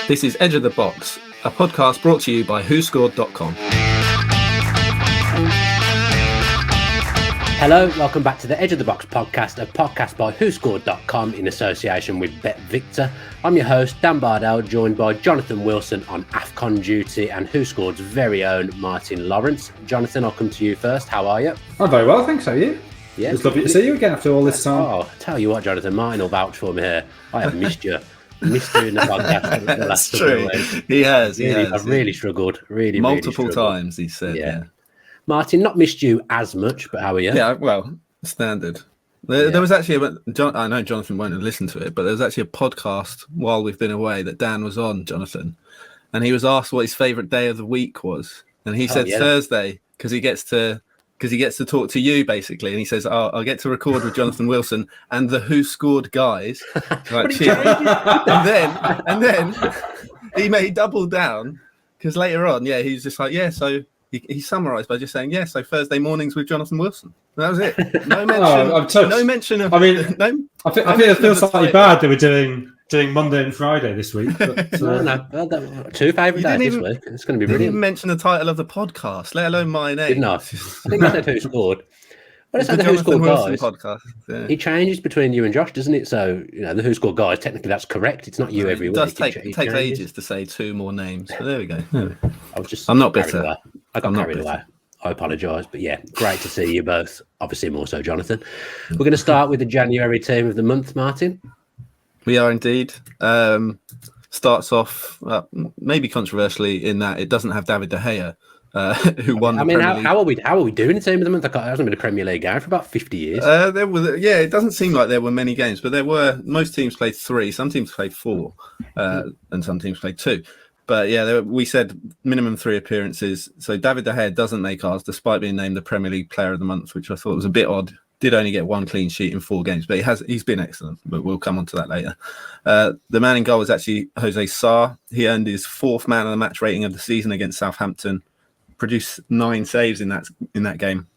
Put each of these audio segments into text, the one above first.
This is Edge of the Box, a podcast brought to you by WhoScored.com. Hello, welcome back to the Edge of the Box podcast, a podcast by WhoScored.com in association with Bet Victor. I'm your host, Dan Bardell, joined by Jonathan Wilson on AFCON duty and WhoScored's very own Martin Laurence. Jonathan, I'll come to you first. How are you? I'm very well, thanks. How are you? Yeah, it's lovely to see you again after all this time. Oh, tell you what, Jonathan, Martin will vouch for me here. I have missed you. Missed doing the podcast the last couple of weeks. He has. I've really struggled. Multiple times, he said. Yeah. Martin, not missed you as much, but how are you? Yeah, well, standard. There was actually I know Jonathan won't have listened to it, but there was actually a podcast while we've been away that Dan was on, Jonathan, and he was asked what his favourite day of the week was, and he said Thursday because he gets to talk to you basically, and he says, I'll get to record with Jonathan Wilson and the Who Scored guys. Like, and then he doubled down because later on, he's just like, so he summarised by just saying, so Thursday mornings with Jonathan Wilson. And that was it. No mention. No mention of. I mean, I think it feels slightly bad that we're doing Monday and Friday this week. But, no. Two favourite days this week. It's going to be brilliant. Didn't even mention the title of the podcast, let alone my name. Didn't I? I think I said Who Scored. Well, it's like the Who Scored guys. Podcast. Yeah. It changes between you and Josh, doesn't it? So, the Who Scored guys, technically that's correct. It's not you every week. It takes ages to say two more names. But there we go. I'm not bitter. I got carried away. I apologise. But great to see you both. Obviously more so Jonathan. We're going to start with the January team of the month, Martin. We are indeed. Starts off maybe controversially in that it doesn't have David De Gea, who won. I mean, how are we doing in team of the month? It hasn't been a Premier League game for about 50 years. It doesn't seem like there were many games, but there were. Most teams played 3, some teams played 4, and some teams played 2. But we said minimum 3 appearances. So David De Gea doesn't make ours, despite being named the Premier League Player of the Month, which I thought was a bit odd. Did only get 1 clean sheet in 4 games, but he's been excellent. But we'll come on to that later. The man in goal was actually Jose Sarr. He earned his 4th man of the match rating of the season against Southampton. Produced 9 saves in that game.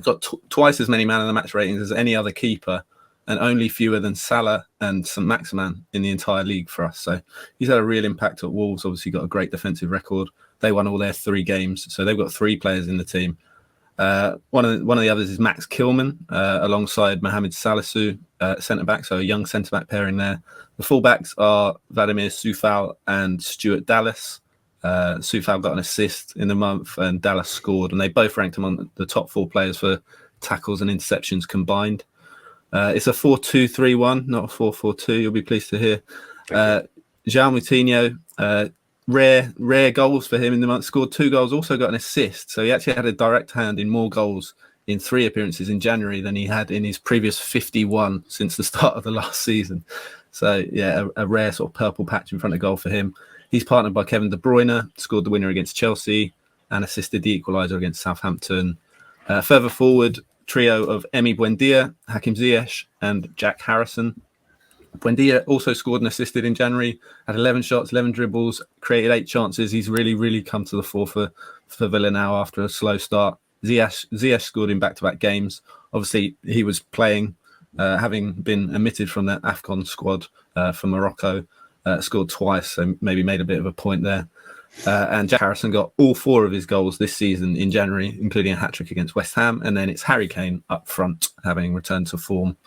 Got twice as many man of the match ratings as any other keeper, and only fewer than Salah and St. Maximin in the entire league for us. So he's had a real impact at Wolves. Obviously got a great defensive record. They won all their 3 games, so they've got 3 players in the team. One of the others is Max Kilman, alongside Mohamed Salisu, centre-back, so a young centre-back pairing there. The full-backs are Vladimir Soufal and Stuart Dallas. Soufal got an assist in the month and Dallas scored, and they both ranked him on the top 4 players for tackles and interceptions combined. It's a 4-2-3-1, not a 4-4-2, you'll be pleased to hear. João Moutinho, rare goals for him in the month, scored 2 goals, also got an assist. So he actually had a direct hand in more goals in 3 appearances in January than he had in his previous 51 since the start of the last season. So, a rare sort of purple patch in front of goal for him. He's partnered by Kevin De Bruyne, scored the winner against Chelsea and assisted the equaliser against Southampton. Further forward, trio of Emi Buendia, Hakim Ziyech and Jack Harrison. Buendia also scored and assisted in January, had 11 shots, 11 dribbles, created 8 chances. He's really, really come to the fore for Villa now after a slow start. Ziyech scored in back-to-back games. Obviously, he was playing, having been omitted from the AFCON squad for Morocco, scored twice, so maybe made a bit of a point there. And Jack Harrison got all 4 of his goals this season in January, including a hat-trick against West Ham. And then it's Harry Kane up front, having returned to form.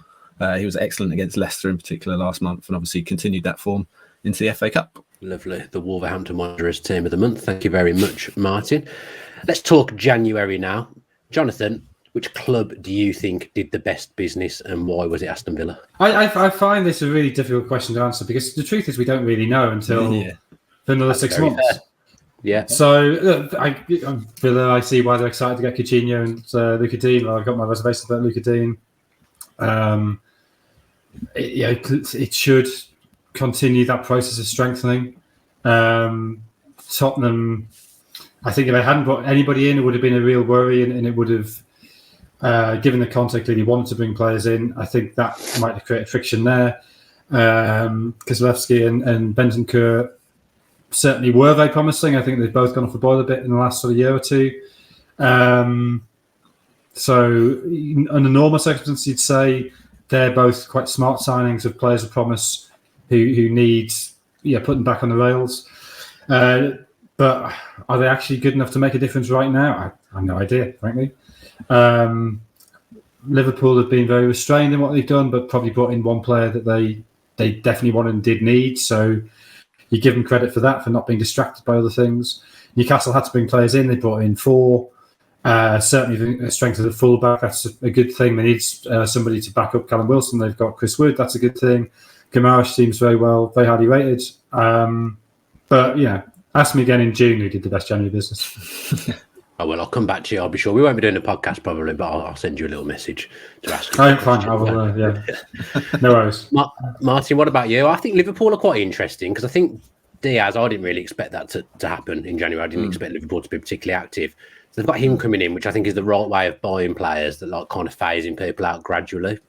He was excellent against Leicester in particular last month, and obviously continued that form into the FA Cup. Lovely. The Wolverhampton Wanderers team of the month. Thank you very much, Martin. Let's talk January now. Jonathan, which club do you think did the best business, and why was it Aston Villa? I find this a really difficult question to answer, because the truth is we don't really know until for another 6 months. Fair. Yeah. So look, Villa, I see why they're excited to get Coutinho and Luca Dean. I've got my reservations about Luca Dean. It should continue that process of strengthening. Tottenham, I think if they hadn't brought anybody in, it would have been a real worry, and it would have, given the context that he wanted to bring players in, I think that might have created friction there. Kozlowski and Bentancur certainly were very promising. I think they've both gone off the boil a bit in the last sort of year or 2. So under normal circumstances, you'd say they're both quite smart signings of players of promise who needs putting back on the rails. But are they actually good enough to make a difference right now? I have no idea, frankly. Liverpool have been very restrained in what they've done, but probably brought in one player that they definitely wanted and did need. So you give them credit for that, for not being distracted by other things. Newcastle had to bring players in. They brought in 4. Certainly the strength of the fullback, that's a good thing. They need somebody to back up Callum Wilson. They've got Chris Wood, that's a good thing. Kamara seems very highly rated. But ask me again in June who did the best January business. Oh, well, I'll come back to you, I'll be sure. We won't be doing a podcast probably, but I'll send you a little message to ask you. Oh, fine. I will, No worries. Martin, what about you? I think Liverpool are quite interesting because I think Diaz, I didn't really expect that to happen in January. I didn't expect Liverpool to be particularly active. So they've got him coming in, which I think is the right way of buying players that like kind of phasing people out gradually.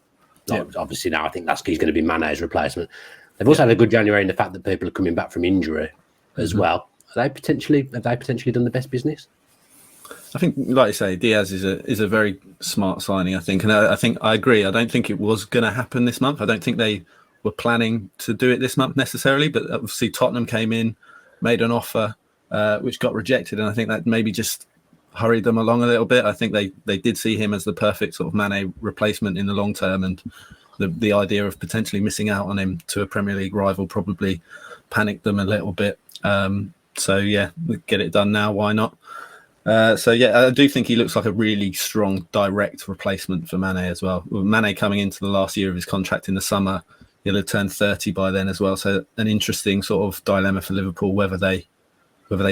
Obviously now I think he's going to be Mane's replacement. They've also had a good January in the fact that people are coming back from injury as well. Have they potentially done the best business? I think, like you say, Diaz is a very smart signing, I think. And I think I agree. I don't think it was going to happen this month. I don't think they were planning to do it this month necessarily. But obviously Tottenham came in, made an offer, which got rejected. And I think that maybe just hurried them along a little bit. I think they did see him as the perfect sort of Mane replacement in the long term. And the idea of potentially missing out on him to a Premier League rival probably panicked them a little bit. So, we get it done now. Why not? I do think he looks like a really strong direct replacement for Mane as well. With Mane coming into the last year of his contract in the summer, he'll have turned 30 by then as well. So an interesting sort of dilemma for Liverpool whether they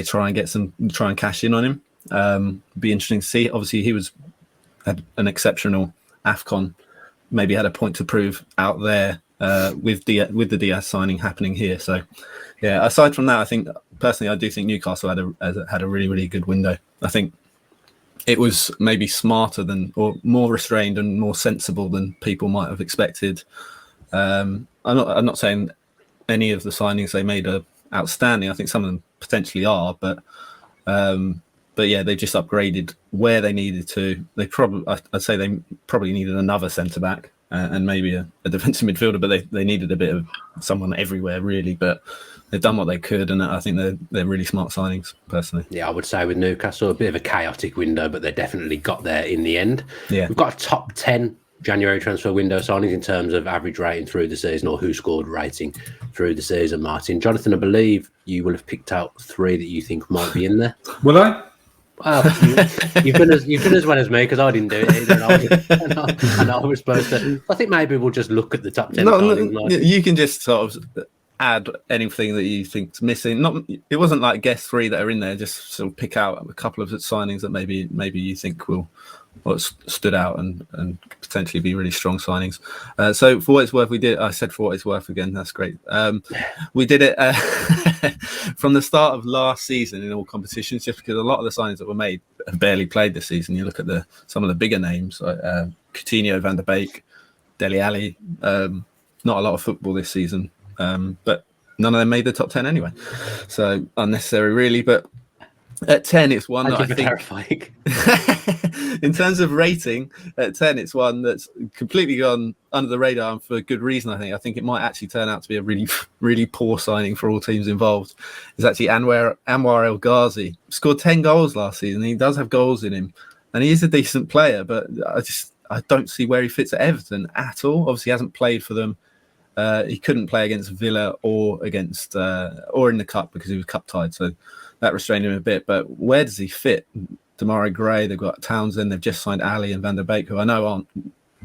try and cash in on him. Be interesting to see. Obviously, he had an exceptional AFCON. Maybe had a point to prove out there with the Diaz signing happening here. So aside from that, I think personally I do think Newcastle had a really, really good window. I think it was maybe smarter or more restrained and more sensible than people might have expected. I'm not saying any of the signings they made are outstanding. I think some of them potentially are, but they just upgraded where they needed to. I'd say they probably needed another centre back and maybe a defensive midfielder, but they needed a bit of someone everywhere really. But they've done what they could, and I think they're really smart signings, personally. Yeah, I would say with Newcastle, a bit of a chaotic window, but they definitely got there in the end. Yeah. We've got a top 10 January transfer window signings in terms of average rating through the season or who scored rating through the season, Martin. Jonathan, I believe you will have picked out 3 that you think might be in there. Will I? Well, you've done as well as me because I didn't do it either. And I was supposed to. I think maybe we'll just look at the top 10 signings. You can just sort of add anything that you think's missing. It wasn't like guess 3 that are in there. Just sort of pick out a couple of signings that maybe you think will stood out and potentially be really strong signings. So for what it's worth, I said for what it's worth again. That's great. We did it from the start of last season in all competitions, just because a lot of the signings that were made have barely played this season. You look at some of the bigger names like Coutinho, Van der Beek, Dele Alli. Not a lot of football this season. But none of them made the top 10 anyway, so unnecessary really. But at 10 it's one that I think terrifying. In terms of rating, at 10 it's one that's completely gone under the radar, and for good reason. I think it might actually turn out to be a really, really poor signing for all teams involved. It's actually Anwar El Ghazi. Scored 10 goals last season. He does have goals in him and he is a decent player, but I don't see where he fits at Everton at all. Obviously he hasn't played for them. He couldn't play against Villa or against or in the cup because he was cup tied, so that restrained him a bit. But where does he fit? Demarai Gray, they've got Townsend, they've just signed Ali and Van der Beek, who I know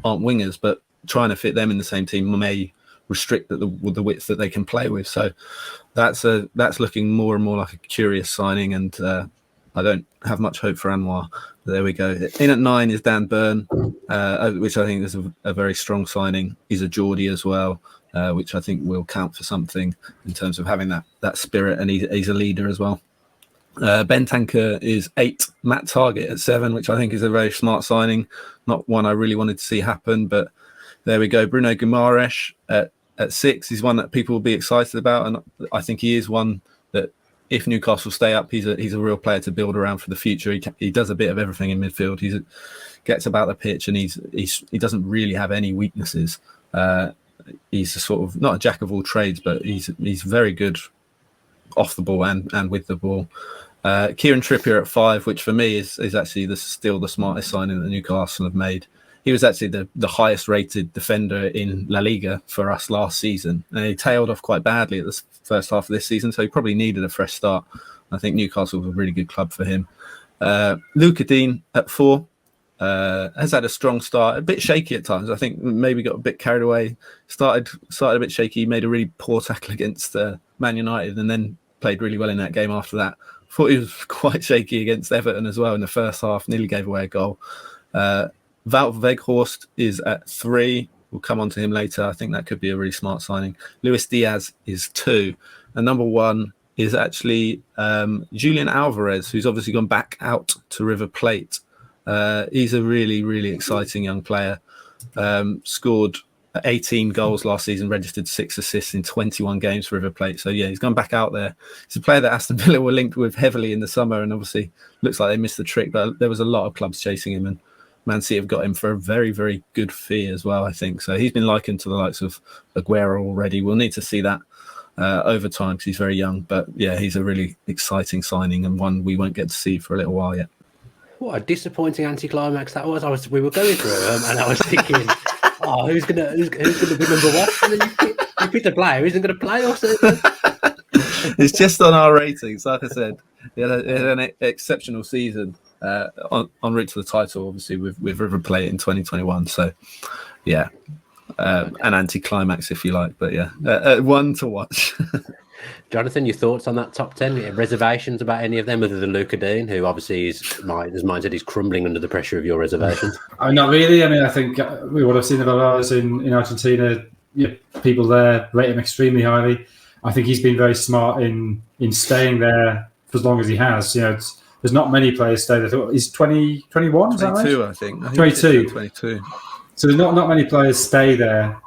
aren't wingers, but trying to fit them in the same team may restrict the width that they can play with. So that's looking more and more like a curious signing, and I don't have much hope for Anwar. There we go. In at 9 is Dan Burn, which I think is a very strong signing. He's a Geordie as well, which I think will count for something in terms of having that spirit, and he's a leader as well. Bentancur is 8. Matt Target at 7, which I think is a very smart signing. Not one I really wanted to see happen, but there we go. Bruno Guimaraes at 6 is one that people will be excited about, and I think he is one that, if Newcastle stay up, he's a real player to build around for the future. He does a bit of everything in midfield. He gets about the pitch, and he doesn't really have any weaknesses. he's a sort of not a jack of all trades, but he's very good off the ball and with the ball. Kieran Trippier at 5, which for me is actually still the smartest signing that Newcastle have made. He was actually the highest rated defender in La Liga for us last season, and he tailed off quite badly at the first half of this season, so he probably needed a fresh start. I think Newcastle was a really good club for him. Luca Dean at 4 has had a strong start, a bit shaky at times. I think maybe got a bit carried away. Started a bit shaky, made a really poor tackle against Man United, and then played really well in that game after that. Thought he was quite shaky against Everton as well in the first half, nearly gave away a goal. Wout Weghorst is at 3. We'll come on to him later. I think that could be a really smart signing. Luis Diaz is 2. And number 1 is actually Julian Alvarez, who's obviously gone back out to River Plate. He's a really, really exciting young player. Scored 18 goals last season, registered 6 assists in 21 games for River Plate. So, yeah, he's gone back out there. He's a player that Aston Villa were linked with heavily in the summer, and obviously looks like they missed the trick, but there was a lot of clubs chasing him, and Man City have got him for a very, very good fee as well, I think. So he's been likened to the likes of Aguero already. We'll need to see that over time because he's very young. But, yeah, he's a really exciting signing and one we won't get to see for a little while yet. What a disappointing anticlimax that was. We were going through them, and I was thinking, who's gonna be number 1? And then you picked a player who isn't going to play or something. It's just on our ratings. Like I said, he had an exceptional season en route to the title, obviously, with River Plate in 2021. So, yeah, an anticlimax, if you like. But, yeah, one to watch. Jonathan, your thoughts on that top 10? Reservations about any of them other than Luca Dean, who obviously as mine said, he's crumbling under the pressure of your reservations? Not really. I mean, I think we would have seen the Valores in Argentina. People there rate him extremely highly. I think he's been very smart in staying there for as long as he has. There's not many players stay there. He's 21, 22, is that right? I think 22. So there's not many players stay there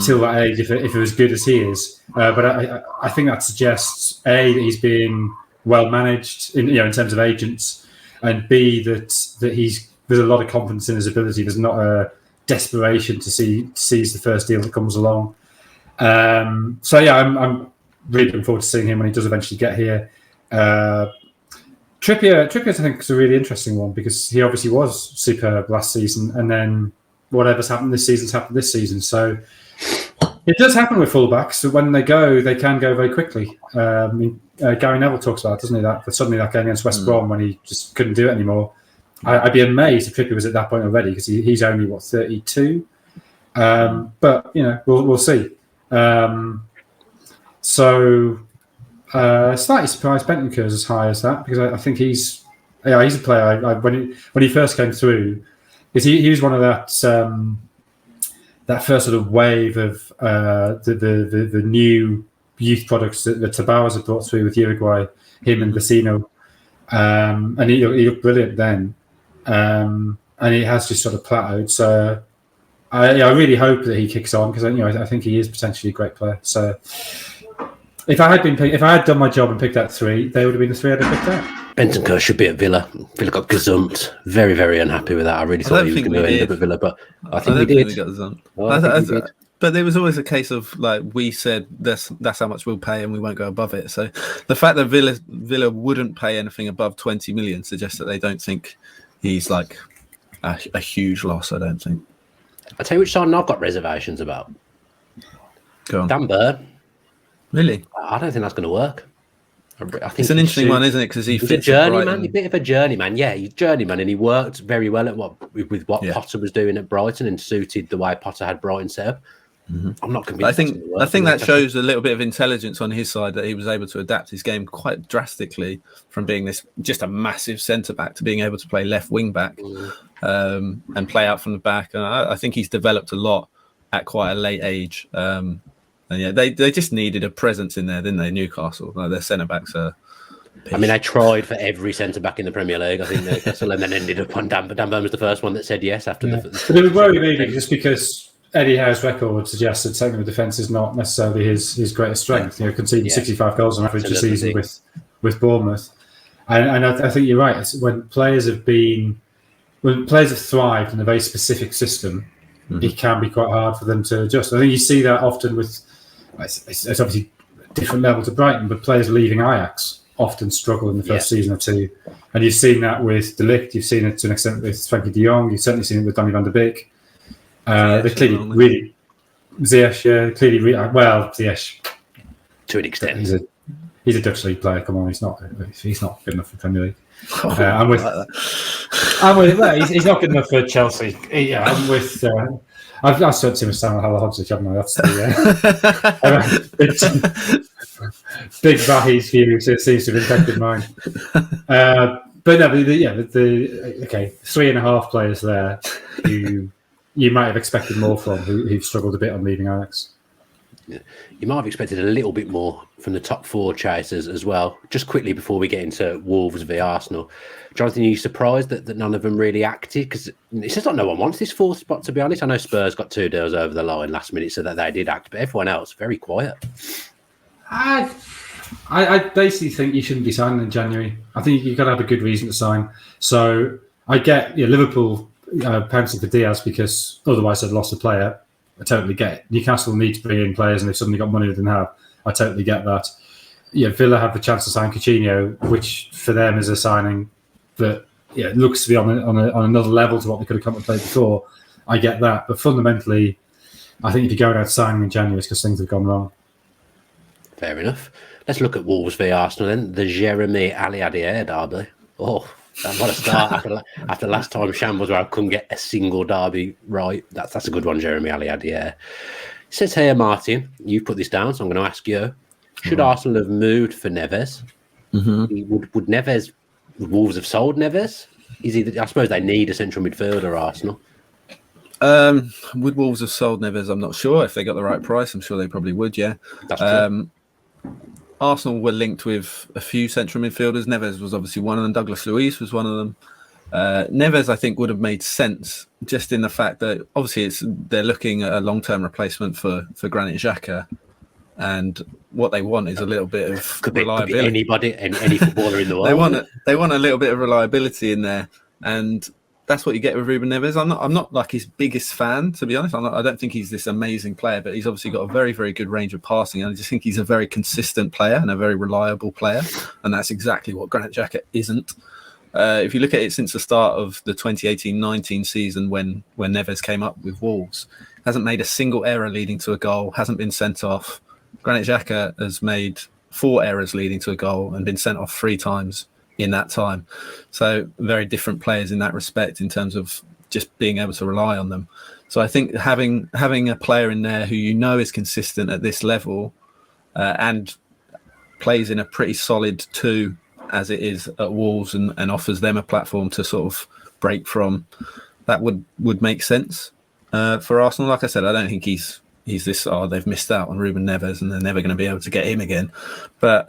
till that age if they're as good as he is. But I think that suggests A, that he's being well managed in terms of agents, and B, that there's a lot of confidence in his ability. There's not a desperation to seize the first deal that comes along. So yeah, I'm really looking forward to seeing him when he does eventually get here. Trippier, I think, is a really interesting one because he obviously was superb last season, and then whatever's happened this season's happened this season. So it does happen with fullbacks. So when they can go very quickly. Gary Neville talks about it, doesn't he? That suddenly that game against West Brom when he just couldn't do it anymore. I'd be amazed if Trippier was at that point already because he's only 32. But we'll see. Slightly surprised Bentancur's as high as that because I think he's a player. When he first came through, because he was one of that first sort of wave of the new youth products that the Tabaras had brought through with Uruguay, him and Vecino, and he looked brilliant then, and he has just sort of plateaued. So I really hope that he kicks on because I think he is potentially a great player. So if I had done my job and picked out 3, they would have been the 3 I'd have picked out. Bentancur should be at Villa. Villa got gazumped. Very, very unhappy with that. I really thought he was going to end up at Villa, but I think we did. We got gazumped. But there was always a case of we said that's how much we'll pay and we won't go above it. So the fact that Villa wouldn't pay anything above 20 million suggests that they don't think he's like a huge loss. I don't think. I'll tell you which sign I've got reservations about. Go on. Dan Bird. Really? I don't think that's going to work. I think it's an interesting one, isn't it? Because he's a journeyman, a bit of a journeyman. Yeah, he's a journeyman, and he worked very well at what Potter was doing at Brighton and suited the way Potter had Brighton set up. Mm-hmm. I'm not convinced. I think that shows a little bit of intelligence on his side that he was able to adapt his game quite drastically from being just a massive centre back to being able to play left wing back and play out from the back. And I think he's developed a lot at quite a late age. And yeah, they just needed a presence in there, didn't they? Newcastle, their centre backs are. I mean, they tried for every centre back in the Premier League. I think Newcastle, and then ended up on Dan. Dan Burn was the first one that said yes after the. But it would worry me just because Eddie Howe's record suggests that taking the defence is not necessarily his greatest strength. Conceding 65 goals on average a season with Bournemouth, and I think you're right. When players have thrived in a very specific system, it can be quite hard for them to adjust. I think you see that often with, it's obviously a different level to Brighton, but players leaving Ajax often struggle in the first season or two. And you've seen that with De Ligt, you've seen it to an extent with Frenkie de Jong, you've certainly seen it with Donny van der Beek. They're clearly really... Ziyech, Ziyech. To an extent. He's a Dutch league player, come on, he's not good enough for Premier League. I'm with he's not good enough for Chelsea. I'm with... I've said to him Samuel Halahodzic, haven't I? That's the... Big Vahi's view, so it seems to have infected mine. But no, 3.5 players there who you might have expected more from, who've struggled a bit on leaving Ajax. Yeah. You might have expected a little bit more from the top 4 chasers as well. Just quickly before we get into Wolves v Arsenal, Jonathan, are you surprised that none of them really acted? Because it's just like no one wants this 4th spot, to be honest. I know Spurs got 2 deals over the line last minute, so that they did act, but everyone else, very quiet. I basically think you shouldn't be signing in January. I think you've got to have a good reason to sign. So I get Liverpool pouncing for Diaz because otherwise they'd lost a player. I totally get it. Newcastle need to bring in players and they've suddenly got money they didn't have. I totally get that. Villa have the chance to sign Coutinho, which for them is a signing that looks to be on another level to what they could have contemplated before. I get that. But fundamentally, I think if you're going out signing in January, it's because things have gone wrong. Fair enough. Let's look at Wolves v Arsenal then. The Jeremy Aliadier derby. Oh, what a start after last time Shambles where I couldn't get a single derby right. That's a good one, Jeremy Aliadier. It says here, Martin, you've put this down, so I'm going to ask you. Should Arsenal have moved for Neves? Would Neves... Would Wolves have sold Neves? I suppose they need a central midfielder, Arsenal. Would Wolves have sold Neves? I'm not sure. If they got the right price, I'm sure they probably would, yeah. That's true. Arsenal were linked with a few central midfielders. Neves was obviously one of them. Douglas Luiz was one of them. Neves, I think, would have made sense just in the fact that obviously they're looking at a long-term replacement for Granit Xhaka, and what they want is a little bit of reliability. Could be anybody, any footballer in the world. They want a little bit of reliability in there, and that's what you get with Ruben Neves. I'm not like his biggest fan, to be honest. I don't think he's this amazing player, but he's obviously got a very, very good range of passing. And I just think he's a very consistent player and a very reliable player. And that's exactly what Granit Xhaka isn't. If you look at it since the start of the 2018-19 season when Neves came up with Wolves, hasn't made a single error leading to a goal, hasn't been sent off. Granit Xhaka has made 4 errors leading to a goal and been sent off 3 times in that time. So very different players in that respect in terms of just being able to rely on them. So I think having a player in there who is consistent at this level and plays in a pretty solid 2 as it is at Wolves and offers them a platform to sort of break from, that would make sense for Arsenal. Like I said, I don't think he's this, they've missed out on Ruben Neves and they're never going to be able to get him again. But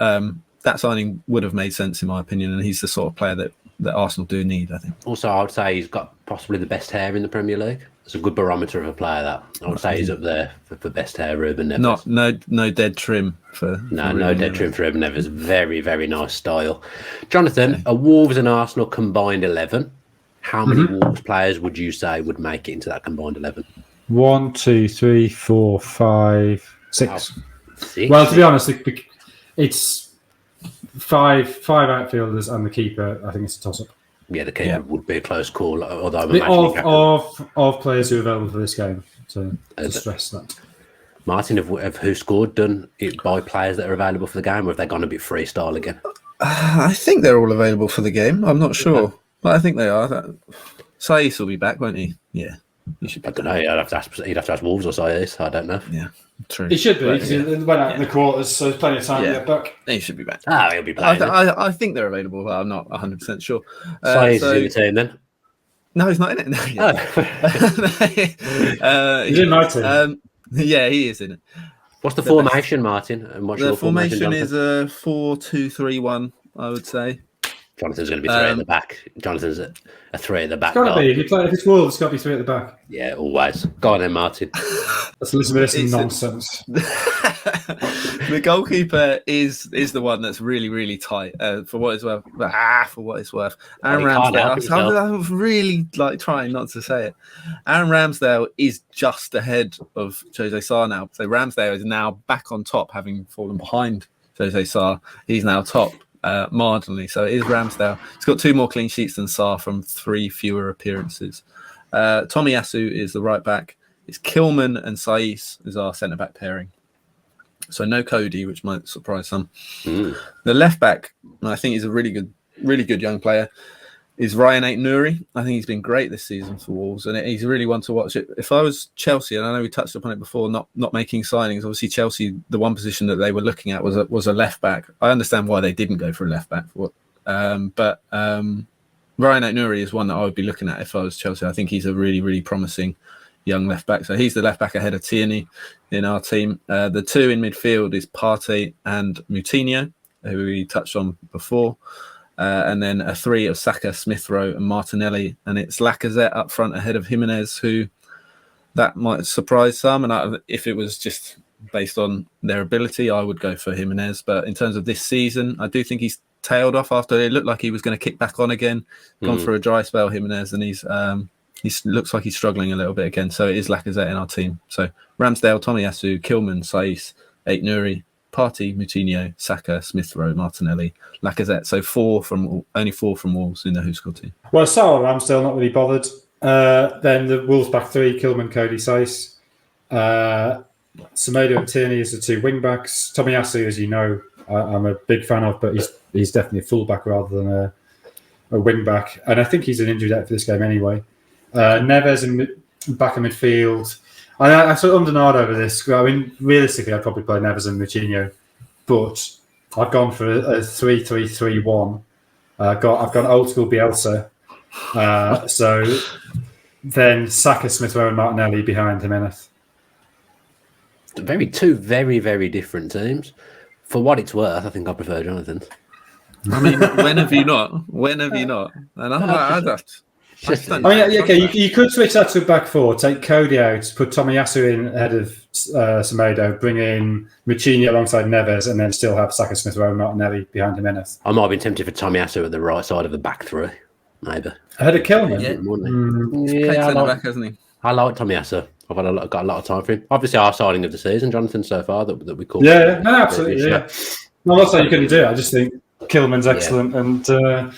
that signing would have made sense in my opinion, and he's the sort of player that Arsenal do need, I think. Also, I would say he's got possibly the best hair in the Premier League. It's a good barometer of a player, that. I would say he's up there for best hair, Ruben Neves. No dead trim for no dead trim for Ruben Neves. Very, very nice style. Jonathan, a Wolves and Arsenal combined 11. How many Wolves players would you say would make it into that combined 11? 1, 2, 3, 4, 5, 6. Wow. 6? Well, to be honest, it's five outfielders and the keeper. I think it's a toss-up. Yeah, the keeper would be a close call. Although I'm of players who are available for this game, to stress that. Martin, have WhoScored done it by players that are available for the game, or have they gone a bit freestyle again? I think they're all available for the game. I'm not sure, but I think they are. Saiss will be back, won't he? Yeah. I don't know. You'd have to ask Wolves or Saiss. I don't know. Yeah, true. He should be because he went out in the quarters, so there's plenty of time to get back. He should be back. He'll be playing. I think they're available, but I'm not 100% sure. Saiss is in the team then? No, he's not in it. No, he's in my team. Yeah, he is in it. What's the formation, Martin? And what's the formation is a 4-2-3-1, I would say. Jonathan's going to be 3 at the back. Jonathan's a 3 at the back. It's got to be. If it's Wolves, it's got to be 3 at the back. Yeah, always. Go on then, Martin. That's Elizabethan nonsense. The goalkeeper is the one that's really, really tight. For what it's worth, for what it's worth, Aaron Ramsdale. I'm really trying not to say it. Aaron Ramsdale is just ahead of Jose Sarr now. So Ramsdale is now back on top, having fallen behind Jose Sarr. He's now top marginally. So it is Ramsdale. He's got 2 more clean sheets than Sarr from 3 fewer appearances. Tomiyasu is the right back. It's Kilman and Saiss is our centre back pairing. So no Cody, which might surprise some. The left back, I think he's a really good young player, is Ryan Aït-Nouri. I think he's been great this season for Wolves, and he's really one to watch. If I was Chelsea, and I know we touched upon it before, not making signings. Obviously, Chelsea, the one position that they were looking at was a left back. I understand why they didn't go for a left back, but Ryan Aït-Nouri is one that I would be looking at if I was Chelsea. I think he's a really, really promising young left back. So he's the left back ahead of Tierney in our team. The 2 in midfield is Partey and Moutinho, who we touched on before. And then a 3 of Saka, Smith Rowe and Martinelli. And it's Lacazette up front ahead of Jimenez, who that might surprise some. And if it was just based on their ability, I would go for Jimenez. But in terms of this season, I do think he's tailed off after it looked like he was going to kick back on again. Gone for a dry spell, Jimenez, and he looks like he's struggling a little bit again. So it is Lacazette in our team. So Ramsdale, Tomiyasu, Kilman, Saiss, Aït-Nouri, Partey, Moutinho, Saka, Smith Rowe, Martinelli, Lacazette. So only 4 from Wolves in the WhoScored team. Well, Sarr, Ramsdale not really bothered. Then the Wolves back 3, Kilman, Cody, Saiss. Semedo and Tierney is the 2 wing backs. Tomiyasu, as you know, I'm a big fan of, but he's definitely a full-back rather than a wing-back. And I think he's an injury depth for this game anyway. Neves in back of midfield. I sort of undernard over this. I mean, realistically, I'd probably play Neves and Moutinho, but I've gone for a 3-3-3-1. I've gone old school Bielsa. So then Saka, Smith Rowe and Martinelli behind Jimenez. Two very, very different teams. For what it's worth, I think I prefer Jonathan's. I mean, when have you not? And I'm You could switch that to a back 4, take Cody out, put Tomiyasu in ahead of Semedo, bring in Moutinho alongside Neves, and then still have Saka, Smith Rowe and Martinelli behind Jimenez. I might have been tempted for Tomiyasu at the right side of the back 3, maybe. Ahead of Kilman? Yeah, back, hasn't he? I like Tomiyasu. I've got a lot of time for him. Obviously, our signing of the season, Jonathan, so far that we call. Yeah, no, absolutely. Yeah. I'm not saying you couldn't do it. I just think Kilman's excellent, and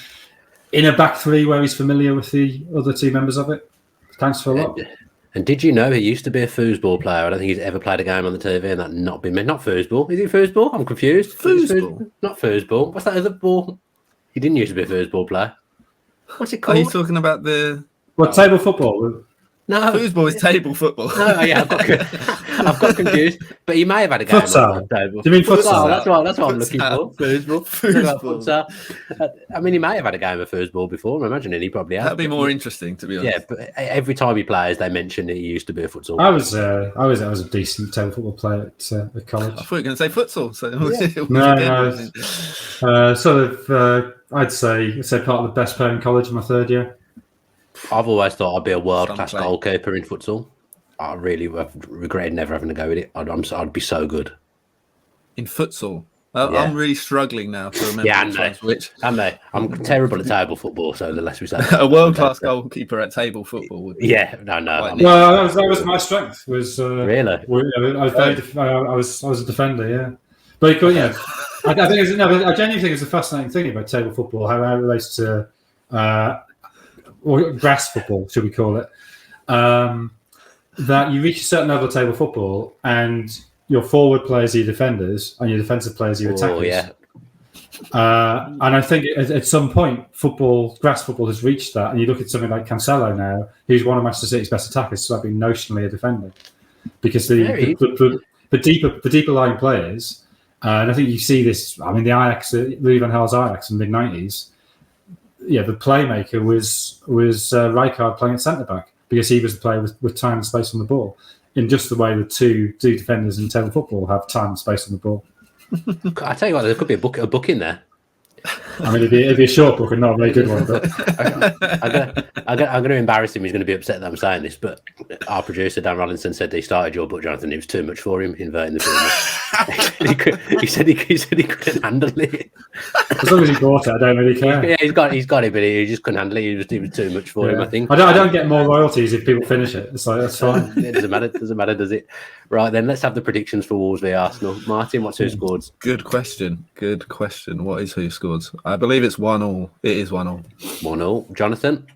in a back 3 where he's familiar with the other 2 members of it, counts for a lot. And did you know he used to be a foosball player? I don't think he's ever played a game on the TV and that not been meant. Not foosball. Is it foosball? I'm confused. Foosball? Not foosball. What's that other ball? He didn't used to be a foosball player. What's it called? Are you talking about table football? No, foosball is table football. No, yeah, I've got confused. But he may have had a game futsal. on the table. Do you mean futsal? That's what I'm looking for. Foosball. I mean, he may have had a game of foosball before. I'm imagining he probably has. That'd be more interesting, to be honest. Yeah, but every time he plays, they mention that he used to be a futsal. I was a decent table football player at college. I thought you were going to say futsal. So no. I'd say part of the best player in college in my 3rd year. I've always thought I'd be a world-class goalkeeper in futsal. I really regretted never having to go with it. I'd be so good. In futsal? I'm really struggling now to remember. Yeah, I'm terrible at table football, so the less we say. A world-class goalkeeper at table football would be... Yeah, no. Well, that was my strength. Really? I was a defender, yeah. But I genuinely think it's a fascinating thing about table football, how it relates to... or grass football, should we call it, that you reach a certain level of table football and your forward players are your defenders and your defensive players are your attackers. Yeah. And I think at some point, grass football has reached that. And you look at something like Cancelo now, who's one of Manchester City's best attackers, so being notionally a defender. Because the deeper lying players, and I think you see this, I mean, the Ajax, Louis van Gaal's Ajax in the mid-90s, the playmaker was Rijkaard playing at centre-back because he was the player with time and space on the ball, in just the way the two defenders in table football have time and space on the ball. I tell you what, there could be a book in there. I mean, it'd be a short book and not a very good one. But I'm going to embarrass him. He's going to be upset that I'm saying this, but our producer, Dan Rollinson, said he started your book, Jonathan. It was too much for him, inverting the film. he said he couldn't handle it. As long as he bought it, I don't really care. Yeah, he's got it, but he just couldn't handle it. It was too much for him, I think. I don't get more royalties if people finish it. It's like, that's fine. It doesn't matter, does it? Right, then let's have the predictions for Wolves v Arsenal. Martin, what's who scored? Good question. What is who scored? I believe it's 1-1. It is 1-1. 1-0. Jonathan?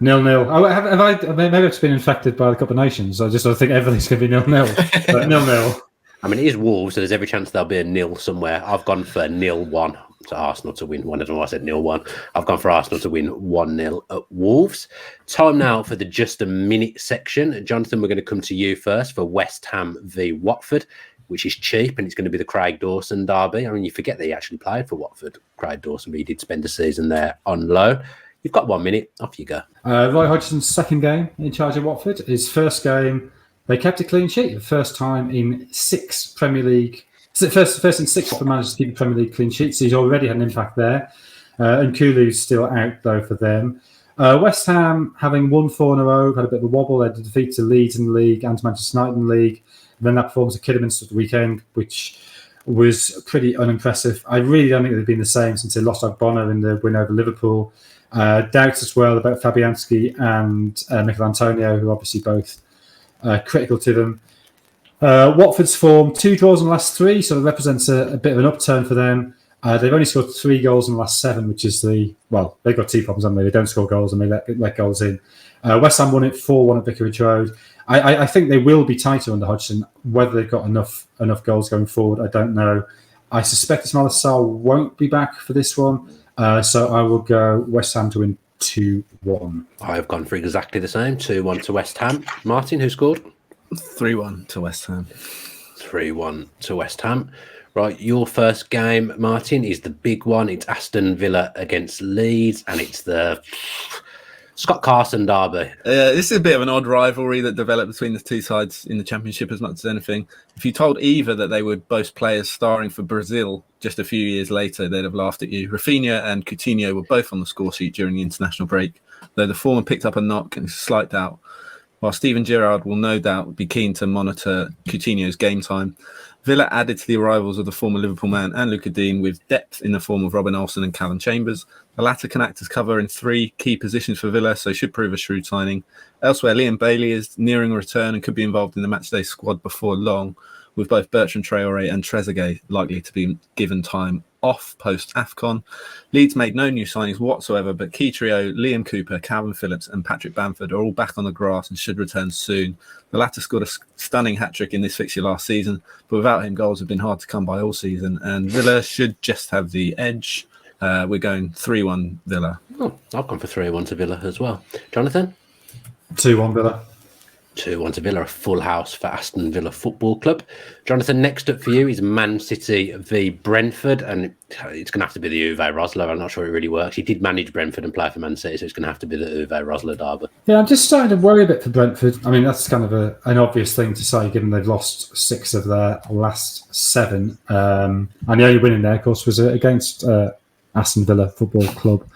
0-0. Oh, maybe I've just been infected by the Cup of Nations. I think everything's going to be 0-0. But 0-0. I mean, it is Wolves, so there's every chance there'll be a nil somewhere. I've gone for 0-1 to Arsenal to win. I don't know why I said 0-1. I've gone for Arsenal to win 1-0 at Wolves. Time now for the Just a Minute section. Jonathan, we're going to come to you first for West Ham v Watford, which is cheap, and it's going to be the Craig Dawson derby. I mean, you forget that he actually played for Watford, Craig Dawson, but he did spend a season there on loan. You've got 1 minute. Off you go. Roy Hodgson's second game in charge of Watford. His first game, they kept a clean sheet. The first time in 6 Premier League. First in 6 for managers to keep a Premier League clean sheet. So he's already had an impact there. And Kulu's still out, though, for them. West Ham, having won 4 in a row, had a bit of a wobble. They had a defeat to Leeds in the league and to Manchester United in the league. And then that performance at Kidderminster at the weekend, which was pretty unimpressive. I really don't think they've been the same since they lost Ogbonna in the win over Liverpool. Doubts as well about Fabianski and Mikel Antonio, who are obviously both critical to them. Watford's form, 2 draws in the last 3, so it represents a bit of an upturn for them. They've only scored 3 goals in the last 7, which is they've got 2 problems, haven't they? They don't score goals and they let goals in. West Ham won it 4-1 at Vicarage Road. I think they will be tighter under Hodgson. Whether they've got enough goals going forward, I don't know. I suspect Ismaila Sarr won't be back for this one, so I will go West Ham to win 2-1. I've gone for exactly the same, 2-1 to West Ham. Martin, who scored? 3-1 to West Ham. 3-1 to West Ham. Right, your first game, Martin, is the big one. It's Aston Villa against Leeds, and it's the Scott Carson derby. This is a bit of an odd rivalry that developed between the two sides in the Championship as much as anything. If you told either that they would boast players starring for Brazil just a few years later, they'd have laughed at you. Rafinha and Coutinho were both on the score sheet during the international break, though the former picked up a knock and slight doubt. While Steven Gerrard will no doubt be keen to monitor Coutinho's game time, Villa added to the arrivals of the former Liverpool man and Luca Dean with depth in the form of Robin Olsen and Callum Chambers. The latter can act as cover in 3 key positions for Villa, so should prove a shrewd signing. Elsewhere, Liam Bailey is nearing a return and could be involved in the matchday squad before long, with both Bertrand Traoré and Trezeguet likely to be given time off post-AFCON. Leeds made no new signings whatsoever, but key trio Liam Cooper, Calvin Phillips and Patrick Bamford are all back on the grass and should return soon. The latter scored a stunning hat-trick in this fixture last season, but without him goals have been hard to come by all season, and Villa should just have the edge. We're going 3-1 Villa. Oh, I've gone for 3-1 to Villa as well. Jonathan? 2-1 Villa. 2-1 to Villa, a full house for Aston Villa Football Club. Jonathan, next up for you is Man City v Brentford, and it's going to have to be the Uwe Rosler. I'm not sure it really works. He did manage Brentford and play for Man City, so it's going to have to be the Uwe Rosler derby. Yeah, I'm just starting to worry a bit for Brentford. I mean, that's kind of an obvious thing to say, given they've lost 6 of their last 7. And the only win in there, of course, was against Aston Villa Football Club.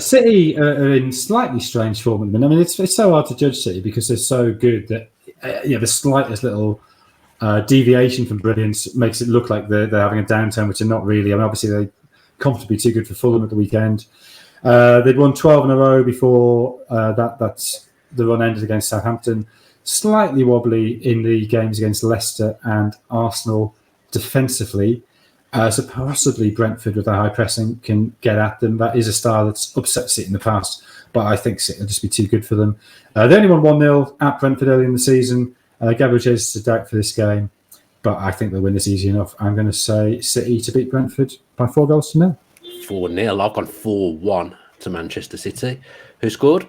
City are in slightly strange form at the minute. I mean, it's so hard to judge City because they're so good that the slightest little deviation from brilliance makes it look like they're having a downturn, which they're not really. I mean, obviously they're comfortably too good for Fulham at the weekend. They'd won 12 in a row before that's the run ended against Southampton. Slightly wobbly in the games against Leicester and Arsenal defensively. So possibly Brentford with their high pressing can get at them. That is a style that's upset City in the past, but I think City will just be too good for them. They only won 1-0 at Brentford early in the season. Gabriel Jesus is a doubt for this game, but I think they'll win this easy enough. I'm going to say City to beat Brentford by 4-0. 4-0. I've gone 4-1 to Manchester City. Who scored?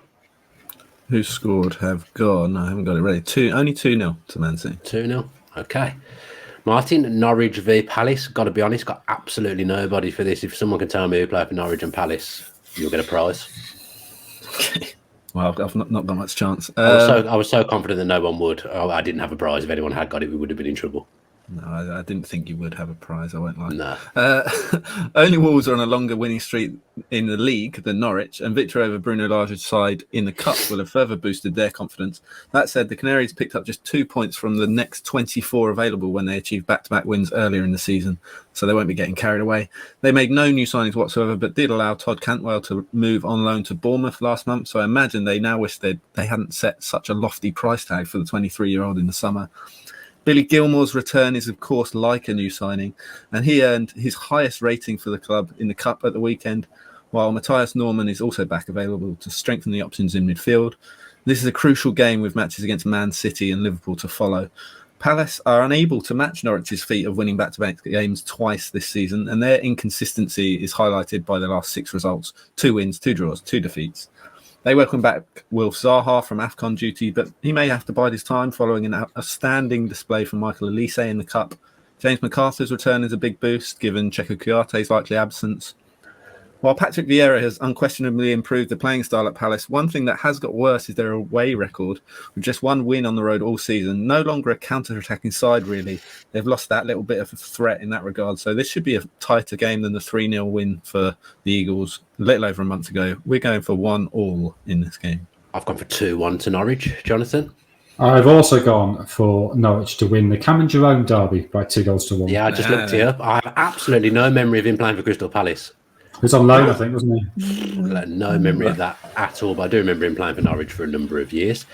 Who scored have gone? I haven't got it ready. Only 2-0 to Man City. 2-0. Okay. Martin, Norwich v Palace. Got to be honest, got absolutely nobody for this. If someone can tell me who played for Norwich and Palace, you'll get a prize. Okay. Well, I've not got much chance. I was so confident that no one would. I didn't have a prize. If anyone had got it, we would have been in trouble. No, I didn't think you would have a prize. I won't lie. No. Only Wolves are on a longer winning streak in the league than Norwich, and victory over Bruno Lage's side in the Cup will have further boosted their confidence. That said, the Canaries picked up just 2 points from the next 24 available when they achieved back-to-back wins earlier in the season, so they won't be getting carried away. They made no new signings whatsoever, but did allow Todd Cantwell to move on loan to Bournemouth last month, so I imagine they now wish they hadn't set such a lofty price tag for the 23-year-old in the summer. Billy Gilmore's return is, of course, like a new signing, and he earned his highest rating for the club in the Cup at the weekend, while Matthias Norman is also back available to strengthen the options in midfield. This is a crucial game with matches against Man City and Liverpool to follow. Palace are unable to match Norwich's feat of winning back-to-back games twice this season, and their inconsistency is highlighted by their last 6 results: 2 wins, 2 draws, 2 defeats. They welcome back Wilf Zaha from AFCON duty, but he may have to bide his time following an outstanding display from Michael Elise in the Cup. James McArthur's return is a big boost, given Checo Kouyate's likely absence. While Patrick Vieira has unquestionably improved the playing style at Palace, one thing that has got worse is their away record, with just 1 win on the road all season. No longer a counter-attacking side, really. They've lost that little bit of a threat in that regard, so this should be a tighter game than the 3-0 win for the Eagles a little over a month ago. We're going for 1-1 in this game. I've gone for 2-1 to Norwich. Jonathan? I've also gone for Norwich to win the Cameron Jerome derby by 2-1. Yeah, I just looked it up. I have absolutely no memory of him playing for Crystal Palace. He was on loan, I think, wasn't he? No memory of that at all, but I do remember him playing for Norwich for a number of years.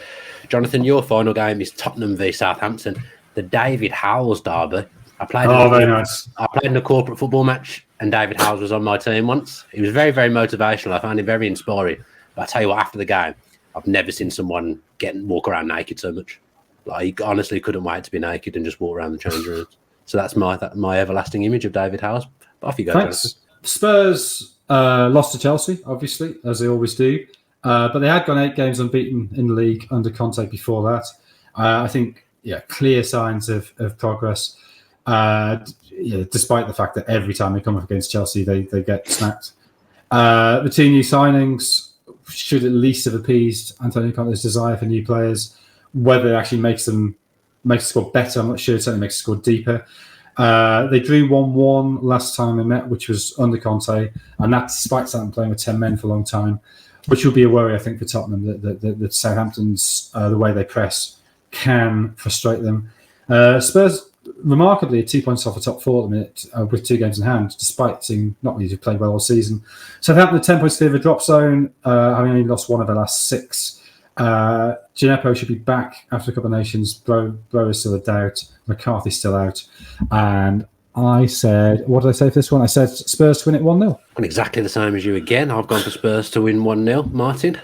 Jonathan, your final game is Tottenham v Southampton, the David Howells derby. Very nice. I played in a corporate football match, and David Howells was on my team once. He was very, very motivational. I found him very inspiring. But I tell you what, after the game, I've never seen someone walk around naked so much. Like, he honestly couldn't wait to be naked and just walk around the change rooms. So that's my everlasting image of David Howells. But off you go, Thanks. Jonathan. Spurs lost to Chelsea, obviously, as they always do. But they had gone 8 games unbeaten in the league under Conte before that. I think, clear signs of progress. Despite the fact that every time they come up against Chelsea, they get snapped. The 2 new signings should at least have appeased Antonio Conte's desire for new players. Whether it actually makes the squad better, I'm not sure. It certainly makes the squad deeper. They drew 1-1 last time they met, which was under Conte, and that's despite Southampton playing with 10 men for a long time, which will be a worry, I think, for Tottenham, that Southampton's, the way they press, can frustrate them. Spurs, remarkably, are 2 points off the top 4 at the minute, with 2 games in hand, despite seeming not really to have played well all season. Southampton, 10 points clear of the drop zone, having only lost 1 of their last 6. Gineppo should be back after a couple of nations. Bro is still a doubt. McCarthy's still out. And I said, what did I say for this one? I said Spurs to win it 1-0. I'm exactly the same as you again. I've gone for Spurs to win 1-0. Martin?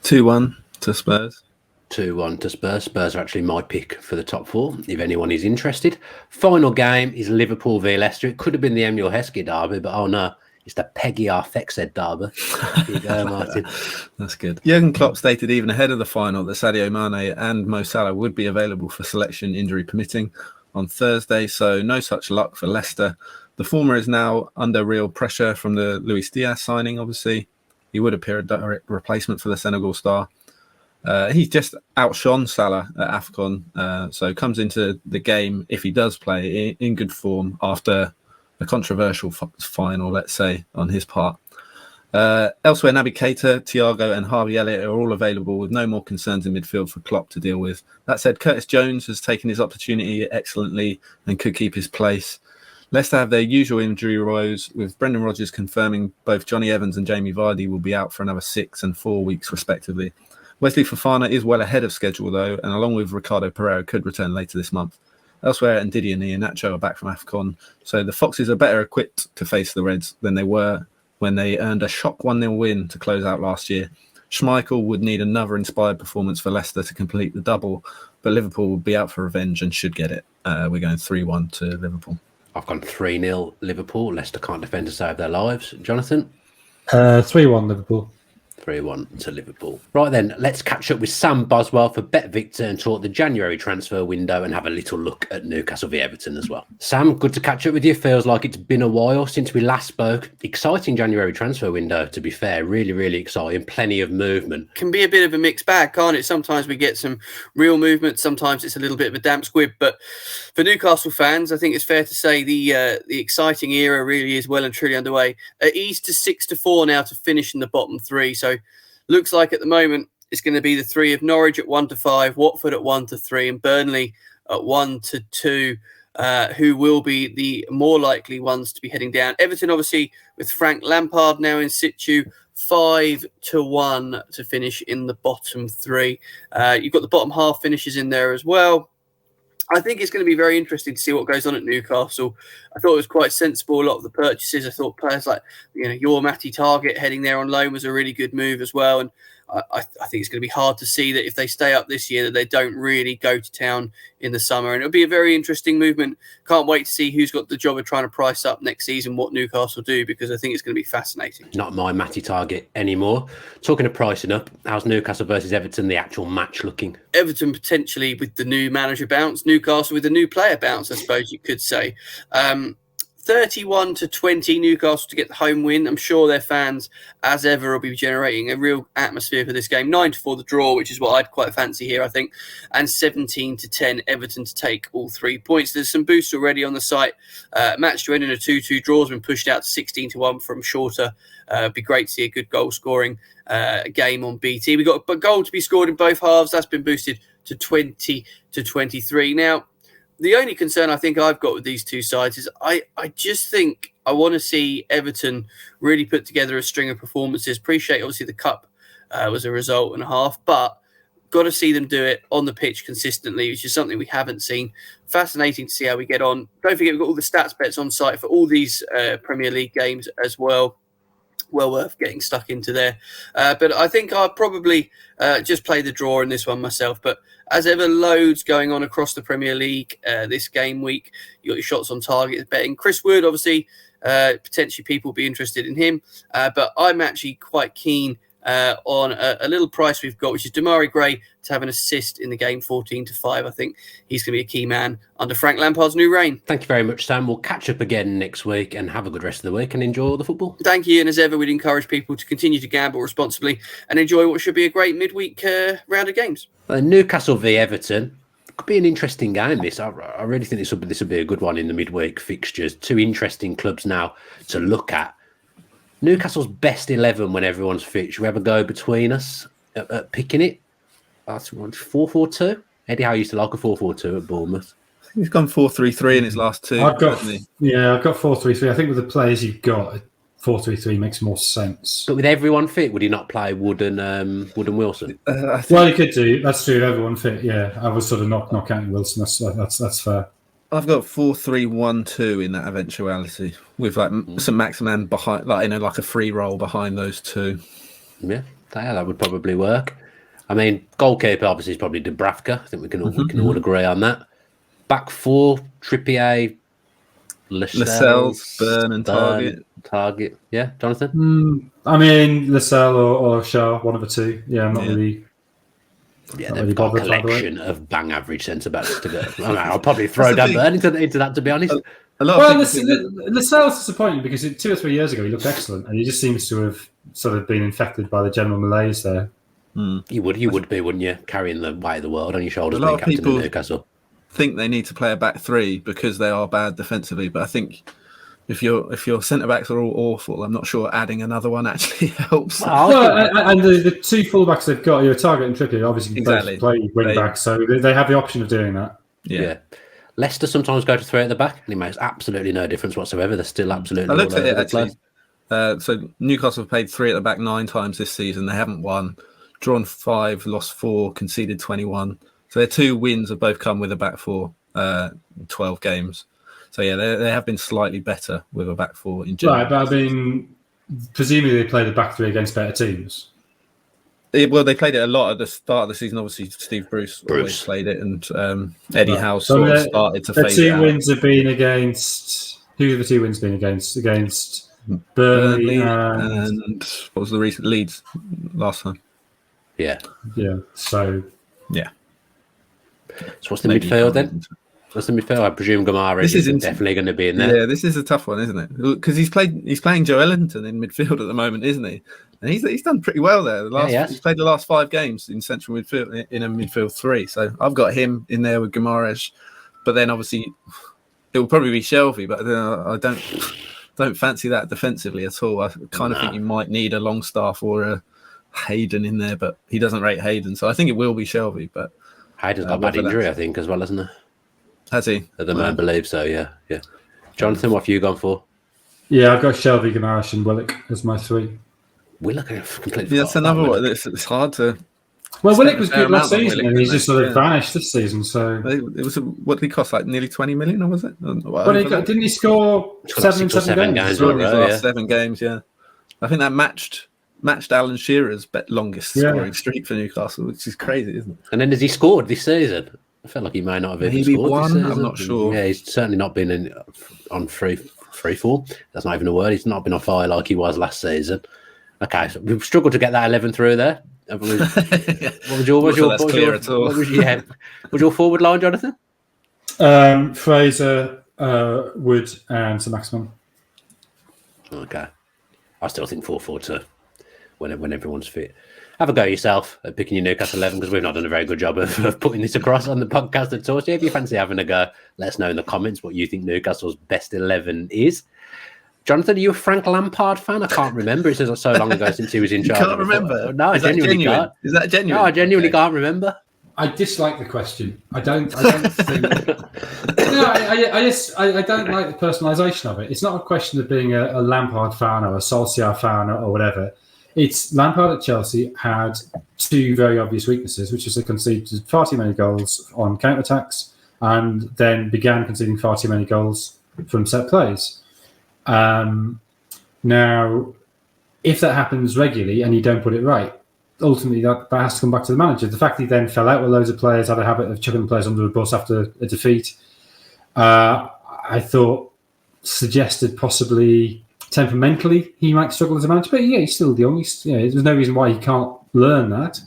2-1 to Spurs. 2-1 to Spurs. Spurs are actually my pick for the top 4, if anyone is interested. Final game is Liverpool v Leicester. It could have been the Emil Heskey derby, but oh no, it's the Peggy Arfexed derby. Here you go, Martin. That's good. Jurgen Klopp stated even ahead of the final that Sadio Mane and Mo Salah would be available for selection, injury permitting, on Thursday, so no such luck for Leicester. The former is now under real pressure from the Luis Diaz signing, obviously. He would appear a direct replacement for the Senegal star. He's just outshone Salah at AFCON, so comes into the game, if he does play, in good form after a controversial final, let's say, on his part. Elsewhere, Naby Keita, Thiago and Harvey Elliott are all available with no more concerns in midfield for Klopp to deal with. That said, Curtis Jones has taken his opportunity excellently and could keep his place. Leicester have their usual injury woes, with Brendan Rodgers confirming both Johnny Evans and Jamie Vardy will be out for another 6 and 4 weeks respectively. Wesley Fofana is well ahead of schedule though, and along with Ricardo Pereira could return later this month. Elsewhere, Ndidi and Iheanacho are back from AFCON, so the Foxes are better equipped to face the Reds than they were when they earned a shock 1-0 win to close out last year. Schmeichel would need another inspired performance for Leicester to complete the double, but Liverpool will be out for revenge and should get it. We're going 3-1 to Liverpool. I've gone 3-0 Liverpool. Leicester can't defend to save their lives. Jonathan? 3-1 Liverpool. 3-1 to Liverpool. Right then, let's catch up with Sam Boswell for Bet Victor and talk the January transfer window and have a little look at Newcastle v Everton as well. Sam, good to catch up with you. Feels like it's been a while since we last spoke. Exciting January transfer window, to be fair. Really, really exciting. Plenty of movement. Can be a bit of a mixed bag, can't it? Sometimes we get some real movement. Sometimes it's a little bit of a damp squib. But for Newcastle fans, I think it's fair to say the exciting era really is well and truly underway. Eased to 6-4 now to finish in the bottom three. So looks like at the moment it's going to be the three of Norwich at 1-5, Watford at 1-3, and Burnley at 1-2, who will be the more likely ones to be heading down. Everton, obviously, with Frank Lampard now in situ, 5-1 to finish in the bottom three. You've got the bottom half finishes in there as well. I think it's going to be very interesting to see what goes on at Newcastle. I thought it was quite sensible, a lot of the purchases. I thought players like, your Matty Target heading there on loan was a really good move as well. And I think it's going to be hard to see that if they stay up this year that they don't really go to town in the summer. And it'll be a very interesting movement. Can't wait to see who's got the job of trying to price up next season what Newcastle do, because I think it's going to be fascinating. Not my Matty Target anymore. Talking of pricing up, how's Newcastle versus Everton, the actual match, looking? Everton potentially with the new manager bounce, Newcastle with the new player bounce, I suppose you could say. 31-20 Newcastle to get the home win. I'm sure their fans, as ever, will be generating a real atmosphere for this game. 9-4 the draw, which is what I'd quite fancy here, I think. And 17-10 Everton to take all 3 points. There's some boosts already on the site. Match to end in a 2-2 draw has been pushed out to 16-1 from shorter. It'd be great to see a good goal scoring game on BT. We've got a goal to be scored in both halves. That's been boosted to 20-23. Now, the only concern I think I've got with these two sides is I just think I want to see Everton really put together a string of performances. Appreciate, obviously, the Cup was a result and a half, but got to see them do it on the pitch consistently, which is something we haven't seen. Fascinating to see how we get on. Don't forget, we've got all the stats bets on site for all these Premier League games as well. Well worth getting stuck into there. But I think I'll probably just play the draw in this one myself. But as ever, loads going on across the Premier League this game week. You got your shots on target betting. Chris Wood, obviously, potentially people will be interested in him. But I'm actually quite keen on a little price we've got, which is Damari Gray to have an assist in the game, 14-5. I think he's going to be a key man under Frank Lampard's new reign. Thank you very much, Sam. We'll catch up again next week and have a good rest of the week and enjoy all the football. Thank you. And as ever, we'd encourage people to continue to gamble responsibly and enjoy what should be a great midweek round of games. Newcastle v Everton. Could be an interesting game, this. I really think this will be a good one in the midweek fixtures. Two interesting clubs now to look at. Newcastle's best 11 when everyone's fit. Should we have a go between us at picking it? That's 4-4-2. Eddie Howe used to like a 4-4-2 at Bournemouth. He's gone 4-3-3 in his last two. I've got 4-3-3. I think with the players you've got, 4-3-3 makes more sense. But with everyone fit, would he not play Wood and Wilson? Well, he could do. That's true. Everyone fit. Yeah, I was sort of not counting Wilson. That's fair. I've got 4-3-1-2 in that eventuality, with like St. Maximin behind, like a free roll behind those two. Yeah, that would probably work. I mean, goalkeeper obviously is probably Dubravka. I think we can all agree on that. Back four: Trippier, Lascelles, Burn, and Target. Yeah, Jonathan. I mean, Lascelles or Shaw, one of the two. Yeah, I'm not really. Yeah, they've got a collection of bang average centre backs to go. I'll probably throw Dan Burn into that, to be honest. Lascelles is disappointing because 2 or 3 years ago he looked excellent, and he just seems to have sort of been infected by the general malaise there. You would be, wouldn't you? Carrying the weight of the world on your shoulders, being captain of Newcastle. Think they need to play a back three because they are bad defensively, but I think if your centre backs are all awful, I'm not sure adding another one actually helps. And the two fullbacks they've got, Target and Trippier, obviously both play wing back, so they have the option of doing that. Yeah. Leicester sometimes go to 3 at the back, and it makes absolutely no difference whatsoever. They're still absolutely. I looked at it actually. So Newcastle have played 3 at the back 9 times this season. They haven't won, drawn 5, lost 4, conceded 21. So their 2 wins have both come with a back 4, 12 games. So yeah, they have been slightly better with a back 4 in general. Right, but I mean, presumably they play the back 3 against better teams. Well, they played it a lot at the start of the season. Obviously, Steve Bruce always played it, and Eddie Howe started to fade it out. The 2 wins have been against. Who have the 2 wins been against? Against Burnley and what was the recent Leeds last time? Yeah. So yeah. So what's the midfield then? What's the midfield? I presume Gamara is definitely going to be in there. Yeah, this is a tough one, isn't it? Because he's playing Joe Ellington in midfield at the moment, isn't he? And he's done pretty well there. He's played the last 5 games in central midfield in a midfield 3. So I've got him in there with Guimaraes. But then obviously it will probably be Shelvey, but I don't fancy that defensively at all. I kind of think you might need a Longstaff or a Hayden in there, but he doesn't rate Hayden, so I think it will be Shelvey. But Hayden's got a bad injury, I think, as well, hasn't he? Has he? At the moment, I believe so. Yeah. Jonathan, what have you gone for? Yeah, I've got Shelvey, Guimaraes, and Willock as my 3. Willock, completely. Yeah, that's another one. It's hard to. Well, Willock was good last season, and he's just sort of vanished this season. So it was what did he cost? Like nearly 20 million, or was it? Well, didn't he score 7 games? Last 7 games, yeah. I think that matched Alan Shearer's longest scoring streak for Newcastle, which is crazy, isn't it? And then has he scored this season? I felt like he may not have even scored one. This season. I'm not sure. Yeah, he's certainly not been on free fall. That's not even a word. He's not been on fire like he was last season. Okay, so we've struggled to get that 11 through there. What was your forward line, Jonathan? Fraser, Wood, and Sir Maximum. Okay, I still think 4-4-2 when everyone's fit. Have a go yourself at picking your Newcastle 11 because we've not done a very good job of putting this across on the podcast at all. So if you fancy having a go, let us know in the comments what you think Newcastle's best 11 is. Jonathan, are you a Frank Lampard fan? I can't remember. It says so long ago since he was in charge. You can't remember? No, I genuinely can't. Is that genuine? No, I genuinely can't remember. I dislike the question. I don't think. No, I don't like the personalisation of it. It's not a question of being a Lampard fan or a Solskjaer fan or whatever. It's Lampard at Chelsea had 2 very obvious weaknesses, which is they conceded far too many goals on counter-attacks and then began conceding far too many goals from set plays. Now, if that happens regularly and you don't put it right, ultimately that has to come back to the manager. The fact that he then fell out with loads of players, had a habit of chucking players under a bus after a defeat, I thought suggested possibly temperamentally he might struggle as a manager. But yeah, he's still young. There's no reason why he can't learn that.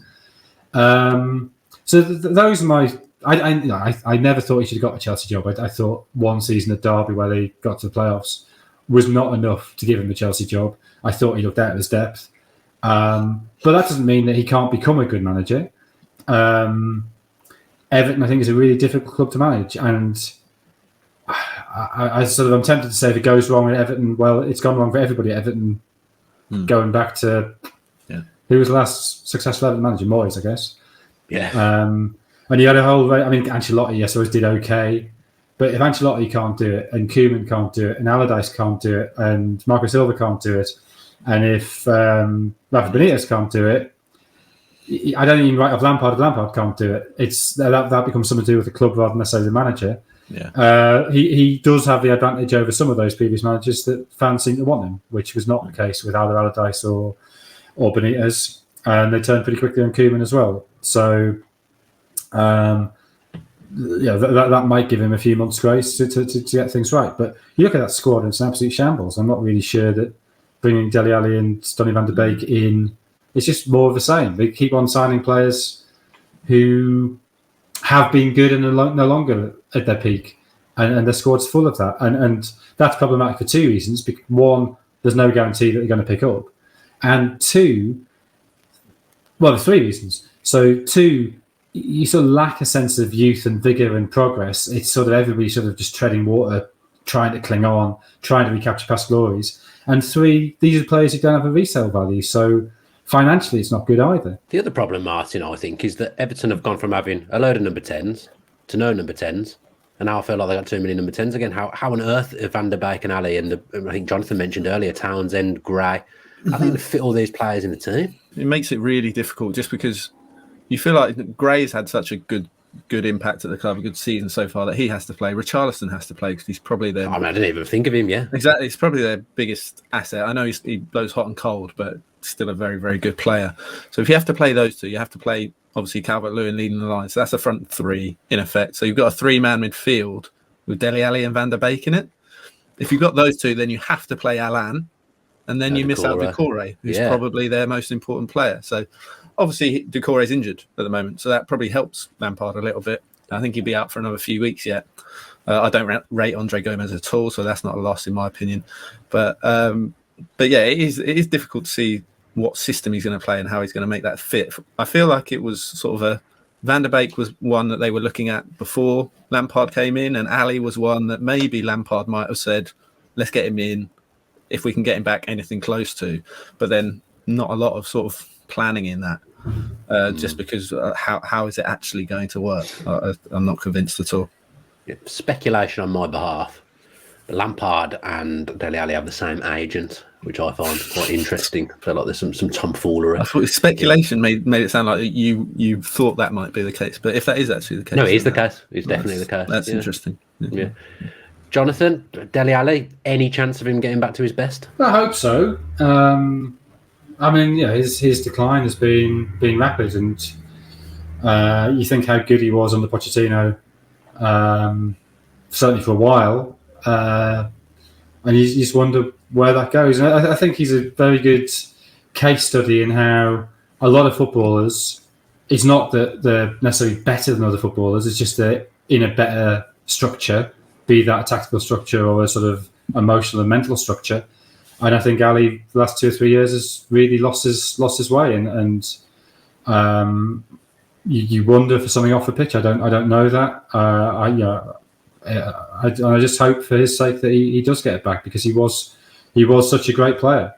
So those are my. I never thought he should have got a Chelsea job. I thought one season at Derby where they got to the playoffs was not enough to give him a Chelsea job. I thought he looked out of his depth. But that doesn't mean that he can't become a good manager. Everton, I think, is a really difficult club to manage. And I'm tempted to say if it goes wrong at Everton, well, it's gone wrong for everybody at Everton. Going back to who was the last successful Everton manager? Moyes, I guess. Yeah. And you had a whole. I mean, Ancelotti, yes, always did okay. But if Ancelotti can't do it, and Koeman can't do it, and Allardyce can't do it, and Marco Silva can't do it, and if Rafa Benitez can't do it, I don't even write off Lampard if Lampard can't do it. It's that becomes something to do with the club rather than necessarily the manager. Yeah. He does have the advantage over some of those previous managers that fans seem to want him, which was not the case with either Allardyce or Benitez, and they turned pretty quickly on Koeman as well. So. That might give him a few months' grace to get things right. But you look at that squad, and it's an absolute shambles. I'm not really sure that bringing Dele Alli and Donny van der Beek in, it's just more of the same. They keep on signing players who have been good and are no longer at their peak, and their squad's full of that. And that's problematic for 2 reasons. One, there's no guarantee that they're going to pick up. And 2, well, there's 3 reasons. So 2, you sort of lack a sense of youth and vigour and progress. It's sort of everybody sort of just treading water, trying to cling on, trying to recapture past glories. And 3, these are players who don't have a resale value. So financially, it's not good either. The other problem, Martin, I think, is that Everton have gone from having a load of number 10s to no number 10s. And now I feel like they got too many number 10s again. How on earth are Van der Beek and Ali and I think Jonathan mentioned earlier, Townsend, Gray, I think they fit all these players in the team. It makes it really difficult just because you feel like Gray's had such a good impact at the club, a good season so far that he has to play. Richarlison has to play because he's probably their... I didn't even think of him, yeah. Exactly. It's probably their biggest asset. I know he blows hot and cold, but still a very, very good player. So if you have to play those 2, you have to play, obviously, Calvert-Lewin leading the line. So that's a front 3, in effect. So you've got a 3-man midfield with Dele Alli and Van der Beek in it. If you've got those 2, then you have to play Alan and then you miss out Doucouré, who's probably their most important player. So obviously Doucouré's injured at the moment, so that probably helps Lampard a little bit. I think he'll be out for another few weeks yet. I don't rate Andre Gomez at all, so that's not a loss in my opinion. But yeah, it is difficult to see what system he's going to play and how he's going to make that fit. I feel like it was sort of Van der Beek was one that they were looking at before Lampard came in, and Ali was one that maybe Lampard might have said, let's get him in if we can get him back anything close to. But then not a lot of sort of planning in that, just because how is it actually going to work? I'm not convinced at all. Speculation on my behalf. Lampard and Dele Alli have the same agent, which I find quite interesting. I feel like there's some tomfoolery. I thought speculation made it sound like you thought that might be the case, but if that is actually the case, no, it is the case. It's definitely the case. That's interesting. Yeah. Jonathan, Dele Alli, any chance of him getting back to his best? I hope so. I mean, his decline has been rapid, and you think how good he was under Pochettino, certainly for a while. And you just wonder where that goes. And I think he's a very good case study in how a lot of footballers, it's not that they're necessarily better than other footballers, it's just they're in a better structure, be that a tactical structure or a sort of emotional and mental structure. And I think Ali, the last 2 or 3 years, has really lost his way. And you wonder for something off the pitch. I don't know that. I just hope for his sake that he does get it back, because he was such a great player.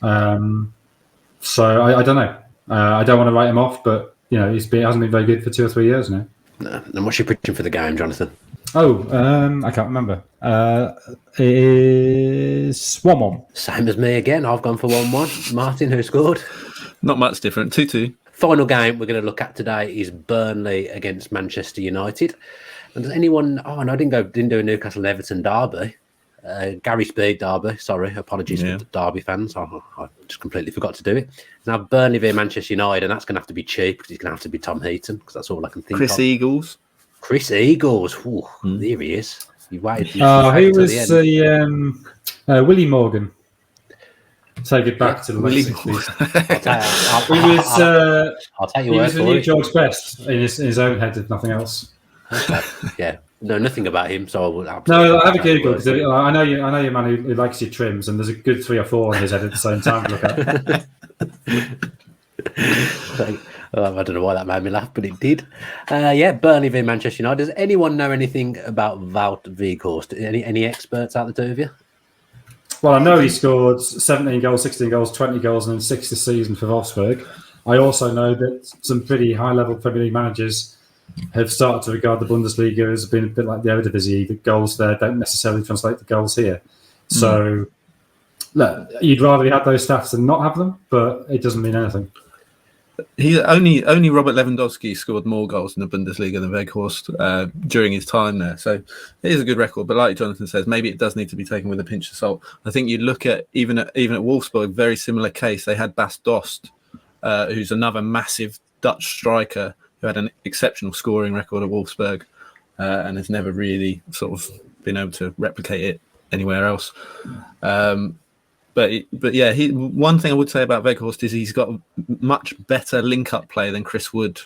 So I don't know. I don't want to write him off, but he hasn't been very good for 2 or 3 years now. No. And what's your prediction for the game, Jonathan? I can't remember. It is 1-1. Same as me again. I've gone for 1-1. Martin, who scored? Not much different. 2-2. Final game we're going to look at today is Burnley against Manchester United. And does anyone? Oh no, I didn't do a Newcastle-Everton derby. Gary Speed derby. Sorry, apologies for the derby fans. I just completely forgot to do it. Now Burnley v Manchester United, and that's going to have to be cheap because it's going to have to be Tom Heaton, because that's all I can think of. Chris Eagles. Ooh, there he is. You waited. He was Willie Morgan. Take it back to the late 60s. I'll tell you he word was the for new it. George Best in his own head, if nothing else. Okay. Yeah, know nothing about him, so I will. No, have a Google, because I know you're a man who likes your trims, and there's a good 3 or 4 on his head at the same time to look at. I don't know why that made me laugh, but it did. Burnley v Manchester United. Does anyone know anything about Wout Weghorst? Any experts out the two of you? Well, I know he scored 17 goals, 16 goals, 20 goals, and then 6 this season for Wolfsburg. I also know that some pretty high-level Premier League managers have started to regard the Bundesliga as being a bit like the Eredivisie. The goals there don't necessarily translate to goals here. So, look, you'd rather he had those stats than not have them, but it doesn't mean anything. He only Robert Lewandowski scored more goals in the Bundesliga than Weghorst during his time there. So it is a good record. But like Jonathan says, maybe it does need to be taken with a pinch of salt. I think you look at even at Wolfsburg, very similar case. They had Bas Dost, who's another massive Dutch striker who had an exceptional scoring record at Wolfsburg and has never really sort of been able to replicate it anywhere else. But yeah, one thing I would say about Weghorst is he's got a much better link-up play than Chris Wood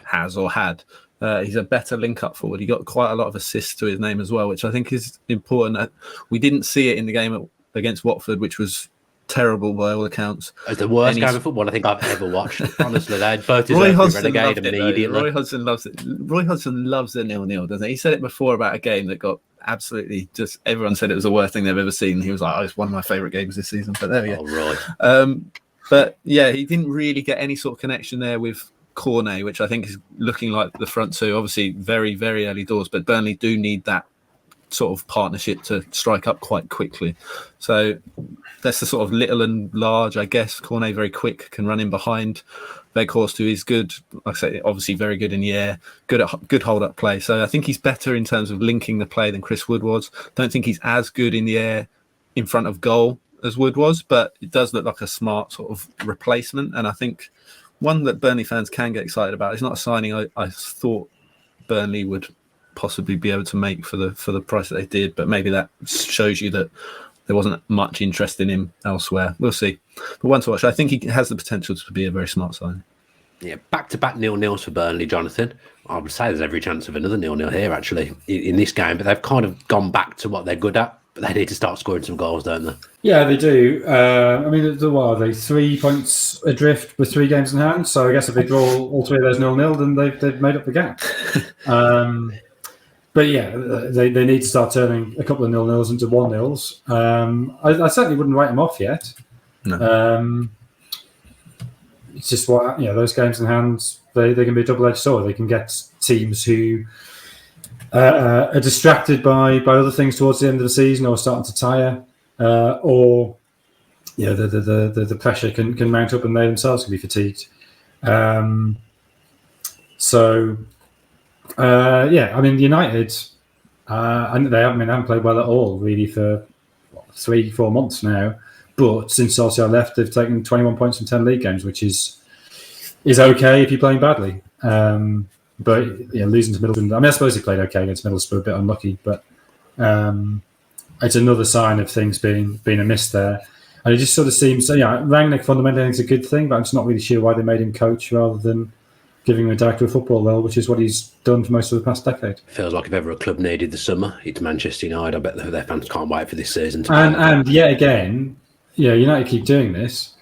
has or had. He's a better link-up forward. He got quite a lot of assists to his name as well, which I think is important. We didn't see it in the game against Watford, which was terrible by all accounts. It's the worst game of football I think I've ever watched. Honestly, they both Roy deserve to be Hodgson relegated loved it, immediately. Roy Hodgson loves it. Roy Hodgson loves a 0-0, doesn't he? He said it before about a game that got absolutely just everyone said it was the worst thing they've ever seen. He was like, it's one of my favourite games this season. But there we go. Right. But yeah, he didn't really get any sort of connection there with Cornet, which I think is looking like the front two. Obviously, very, very early doors, but Burnley do need that sort of partnership to strike up quite quickly. So that's the sort of little and large, I guess. Cornet very quick, can run in behind. Weghorst, who is good, like I say, obviously very good in the air, good hold-up play. So I think he's better in terms of linking the play than Chris Wood was. Don't think he's as good in the air in front of goal as Wood was, but it does look like a smart sort of replacement. And I think one that Burnley fans can get excited about. It's not a signing I thought Burnley would possibly be able to make for the price that they did, but maybe that shows you that there wasn't much interest in him elsewhere. We'll see. But one to watch. I think he has the potential to be a very smart sign. Yeah, back-to-back 0-0s for Burnley, Jonathan. I would say there's every chance of another 0-0 here, actually, in this game. But they've kind of gone back to what they're good at. But they need to start scoring some goals, don't they? Yeah, they do. I mean, what are they? 3 points adrift with 3 games in hand. So I guess if they draw all 3 of those 0-0, then they've made up the gap. But yeah, they need to start turning a couple of 0-0s into 1-0s. I certainly wouldn't write them off yet. No. It's just what those games in hand, they can be a double-edged sword. They can get teams who are distracted by other things towards the end of the season, or starting to tire, or the pressure can mount up and they themselves can be fatigued. I mean, United, they haven't played well at all really for 3-4 months now. But since Solskjaer left, they've taken 21 points from 10 league games, which is okay if you're playing badly. But losing to Middlesbrough, I mean, I suppose he played okay against Middlesbrough, a bit unlucky, but it's another sign of things being amiss there. And it just sort of seems, Rangnick fundamentally thinks it's a good thing, but I'm just not really sure why they made him coach rather than giving him a director of football role, which is what he's done for most of the past decade. Feels like if ever a club needed the summer, it's Manchester United. I bet their fans can't wait for this season. And yet again, United keep doing this.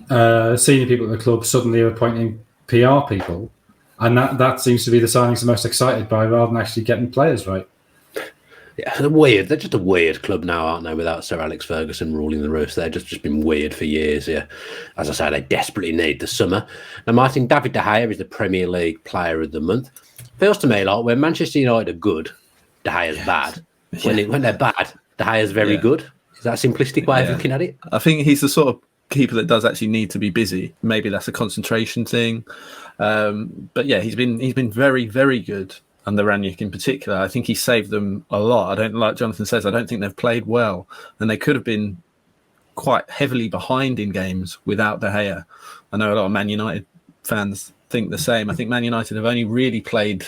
Senior people at the club suddenly are appointing PR people, and that seems to be the signings they're most excited by, rather than actually getting players right. Yeah, they're weird. They're just a weird club now, aren't they? Without Sir Alex Ferguson ruling the roost, they've just been weird for years. Yeah, as I say, they desperately need the summer. Now, Martin, David De Gea is the Premier League Player of the Month. Feels to me like when Manchester United are good, De Gea's bad. When they're bad, De Gea's very good. Is that a simplistic way of looking at it? I think he's the sort of keeper that does actually need to be busy. Maybe that's a concentration thing. But yeah, he's been very, very good under Rangnick in particular. I think he saved them a lot. Like Jonathan says, I don't think they've played well, and they could have been quite heavily behind in games without De Gea. I know a lot of Man United fans think the same. I think Man United have only really played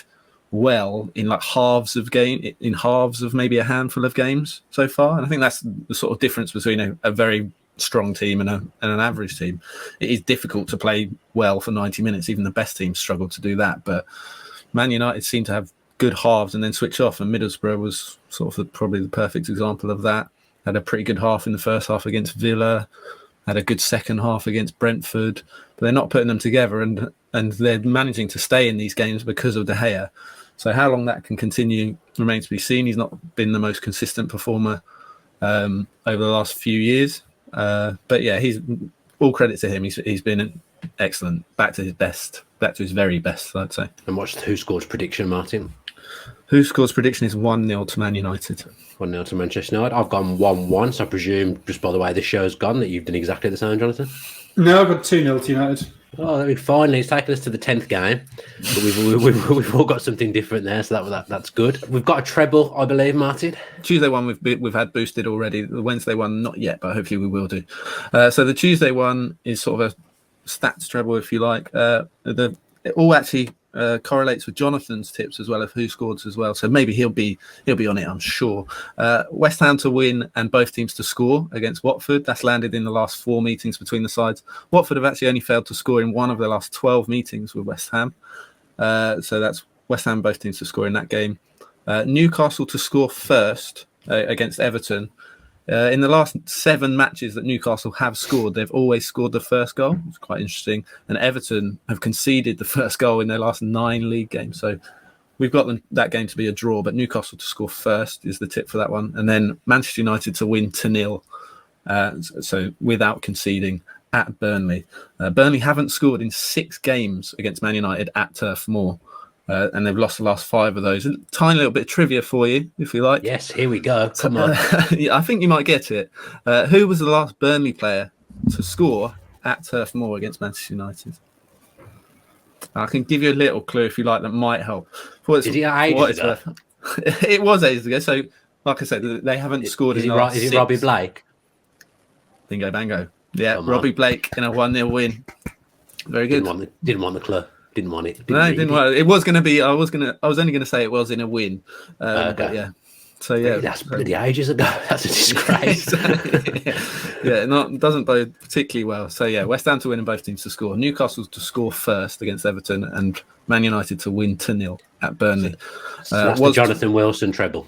well in halves of maybe a handful of games so far, and I think that's the sort of difference between a very strong team and an average team. It is difficult to play well for 90 minutes. Even the best teams struggle to do that, but Man United seem to have good halves and then switch off, and Middlesbrough was sort of probably the perfect example of that. Had a pretty good half in the first half against Villa, had a good second half against Brentford, but they're not putting them together, and they're managing to stay in these games because of De Gea. So how long that can continue remains to be seen. He's not been the most consistent performer over the last few years. But yeah, he's all credit to him. He's been excellent, back to his very best, I'd say. And what's WhoScored's prediction, Martin? WhoScored's prediction is 1-0 to Man United. 1-0 to Manchester United. I've gone 1-1, so I presume, just by the way this show's gone, that you've done exactly the same, Jonathan? No, I've got 2-0 to United. Oh, finally, it's taken us to the 10th game. But we've all got something different there, so that's good. We've got a treble, I believe, Martin. Tuesday one we've had boosted already. The Wednesday one not yet, but hopefully we will do. So the Tuesday one is sort of a stats treble, if you like. It all actually correlates with Jonathan's tips as well, of WhoScored's as well. So maybe he'll be on it, I'm sure. West Ham to win and both teams to score against Watford. That's landed in the last 4 meetings between the sides. Watford have actually only failed to score in one of their last 12 meetings with West Ham. So that's West Ham, both teams to score in that game. Newcastle to score first against Everton. In the last 7 matches that Newcastle have scored, they've always scored the first goal. It's quite interesting. And Everton have conceded the first goal in their last 9 league games. So we've got that game to be a draw, but Newcastle to score first is the tip for that one. And then Manchester United to win 2-0, so without conceding at Burnley. Burnley haven't scored in 6 games against Man United at Turf Moor. And they've lost the last 5 of those. A tiny little bit of trivia for you, if you like. Yes, here we go. Come on. Yeah, I think you might get it. Who was the last Burnley player to score at Turf Moor against Manchester United? I can give you a little clue, if you like, that might help. Is it ages ago? It was ages ago. So, like I said, they haven't scored in the last 6. Is it Robbie Blake? Bingo, bango. Yeah, Robbie Blake in a 1-0 win. Very good. Didn't want the clue. Didn't want it. Didn't want it. It was going to be. I was only going to say it was in a win. Okay. But yeah. So yeah, that's bloody ages ago. That's a disgrace. Doesn't bode particularly well. So yeah, West Ham to win and both teams to score. Newcastle to score first against Everton, and Man United to win 2-0 at Burnley. So that's the Jonathan Wilson treble.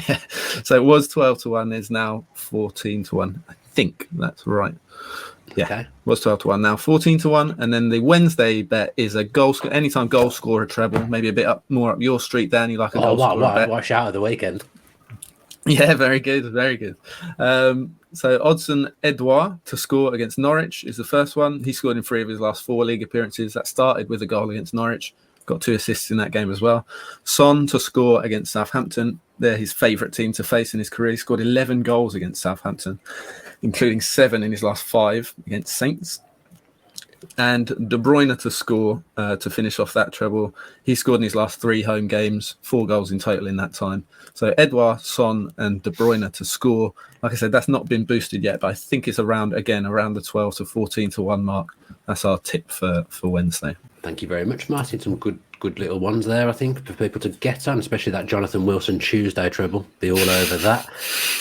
Yeah. So it was 12-1. It's now 14-1. I think that's right. Yeah, okay. Was 12-1, now 14-1, and then the Wednesday bet is a goal score. Anytime goal scorer treble, maybe a bit more up your street, Dan. You like a goal scorer bet? Watch out of the weekend. Yeah, very good, very good. So Odsonne Edouard to score against Norwich is the first one. He scored in 3 of his last 4 league appearances. That started with a goal against Norwich. Got 2 assists in that game as well. Son to score against Southampton. They're his favourite team to face in his career. He scored 11 goals against Southampton, including 7 in his last 5 against Saints. And De Bruyne to score to finish off that treble. He scored in his last 3 home games, 4 goals in total in that time. So Edouard, Son and De Bruyne to score. Like I said, that's not been boosted yet, but I think it's around the 12 to 14-1 mark. That's our tip for Wednesday. Thank you very much, Martin. Some good little ones there, I think, for people to get on, especially that Jonathan Wilson Tuesday treble. Be all over that.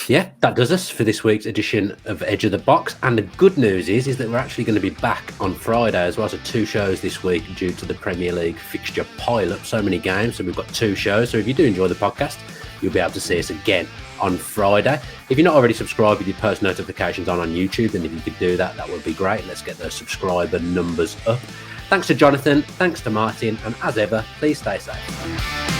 Yeah, that does us for this week's edition of Edge of the Box. And the good news is that we're actually going to be back on Friday as well. So 2 shows this week due to the Premier League fixture pile-up. So many games. So we've got 2 shows. So if you do enjoy the podcast, you'll be able to see us again on Friday. If you're not already subscribed with your post notifications on YouTube, then if you could do that, that would be great. Let's get those subscriber numbers up. Thanks to Jonathan, thanks to Martin, and as ever, please stay safe.